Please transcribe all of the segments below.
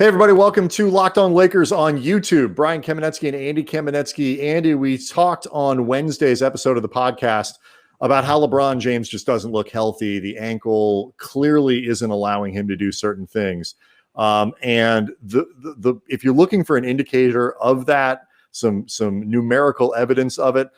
Hey, everybody. Welcome to Locked On Lakers on YouTube. Brian Kamenetzky and Andy Kamenetzky. Andy, we talked on Wednesday's episode of the podcast about how LeBron James just doesn't look healthy. The ankle clearly isn't allowing him to do certain things. And if you're looking for an indicator of that, some numerical evidence of it,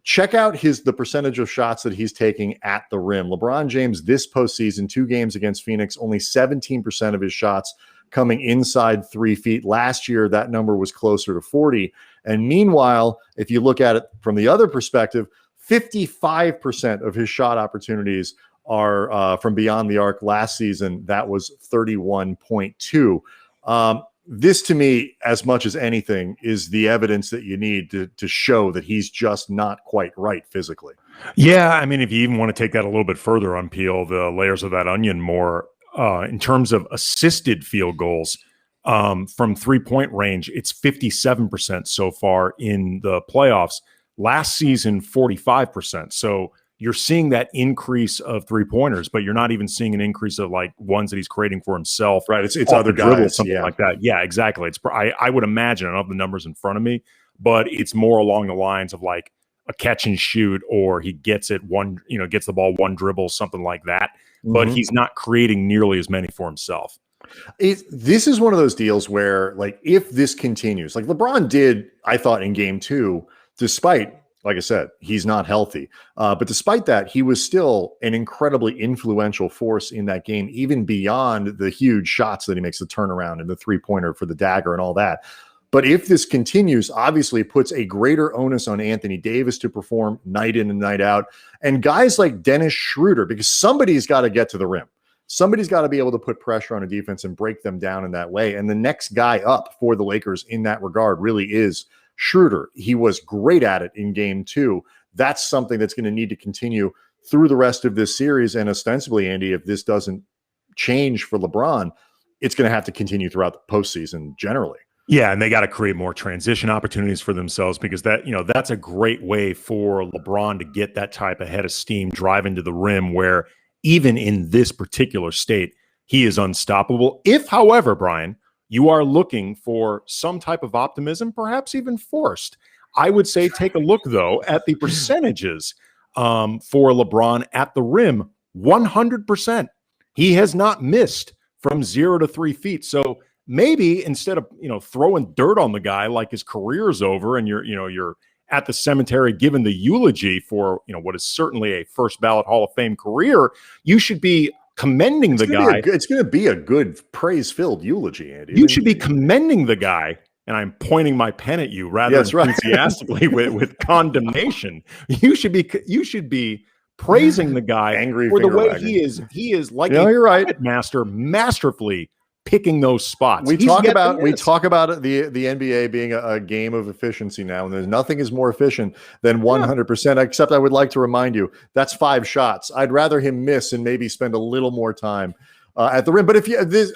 check out the percentage of shots that he's taking at the rim. LeBron James this postseason, 2 games against Phoenix, only 17% of his shots coming inside 3 feet. Last year, that number was closer to 40. And meanwhile, if you look at it from the other perspective, 55% of his shot opportunities are from beyond the arc. Last season, that was 31.2. This, to me, as much as anything, is the evidence that you need to show that he's just not quite right physically. Yeah, I mean, if you even want to take that a little bit further, unpeel the layers of that onion more, in terms of assisted field goals from three-point range, it's 57% so far in the playoffs. Last season, 45%. So you're seeing that increase of three-pointers, but you're not even seeing an increase of like ones that he's creating for himself. Right, it's other guys, something like that. Yeah, exactly. I would imagine, I don't have the numbers in front of me, but it's more along the lines of like a catch and shoot, or he gets it gets the ball one dribble, something like that. But he's not creating nearly as many for himself. This is one of those deals where, like, if this continues, like LeBron did, I thought in game 2, despite, like I said, he's not healthy. But despite that, he was still an incredibly influential force in that game, even beyond the huge shots that he makes, the turnaround and the three-pointer for the dagger and all that. But if this continues, obviously it puts a greater onus on Anthony Davis to perform night in and night out. And guys like Dennis Schroeder, because somebody's got to get to the rim. Somebody's got to be able to put pressure on a defense and break them down in that way. And the next guy up for the Lakers in that regard really is Schroeder. He was great at it in game 2. That's something that's going to need to continue through the rest of this series. And ostensibly, Andy, if this doesn't change for LeBron, it's going to have to continue throughout the postseason generally. Yeah, and they got to create more transition opportunities for themselves, because that's a great way for LeBron to get that type of head of steam, driving to the rim, where even in this particular state, he is unstoppable. If, however, Brian, you are looking for some type of optimism, perhaps even forced, I would say take a look, though, at the percentages for LeBron at the rim. 100%. He has not missed from 0 to 3 feet. So maybe instead of throwing dirt on the guy like his career is over, and you're at the cemetery giving the eulogy for what is certainly a first ballot Hall of Fame career, you should be commending the guy. It's going to be a good praise-filled eulogy, Andy. You should be commending the guy, and I'm pointing my pen at you rather enthusiastically with condemnation. You should be praising the guy angry for the way wagging. he is like you're right, masterfully picking those spots. We talk about the NBA being a game of efficiency now, and there's nothing is more efficient than 100%. Except I would like to remind you, that's 5 shots. I'd rather him miss and maybe spend a little more time at the rim. But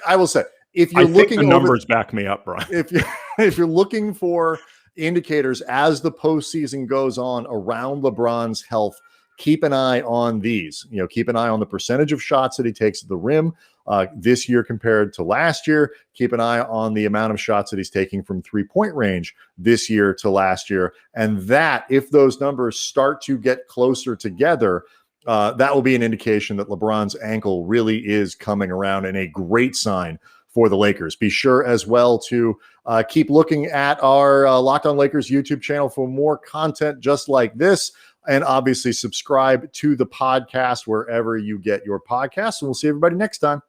I will say, if you're looking, the numbers back me up, Brian. If you're looking for indicators as the postseason goes on around LeBron's health, keep an eye on these. Keep an eye on the percentage of shots that he takes at the rim this year compared to last year. Keep an eye on the amount of shots that he's taking from three-point range this year to last year. And that, if those numbers start to get closer together, that will be an indication that LeBron's ankle really is coming around, and a great sign for the Lakers. Be sure as well to keep looking at our Locked On Lakers YouTube channel for more content just like this. And obviously subscribe to the podcast wherever you get your podcasts. And we'll see everybody next time.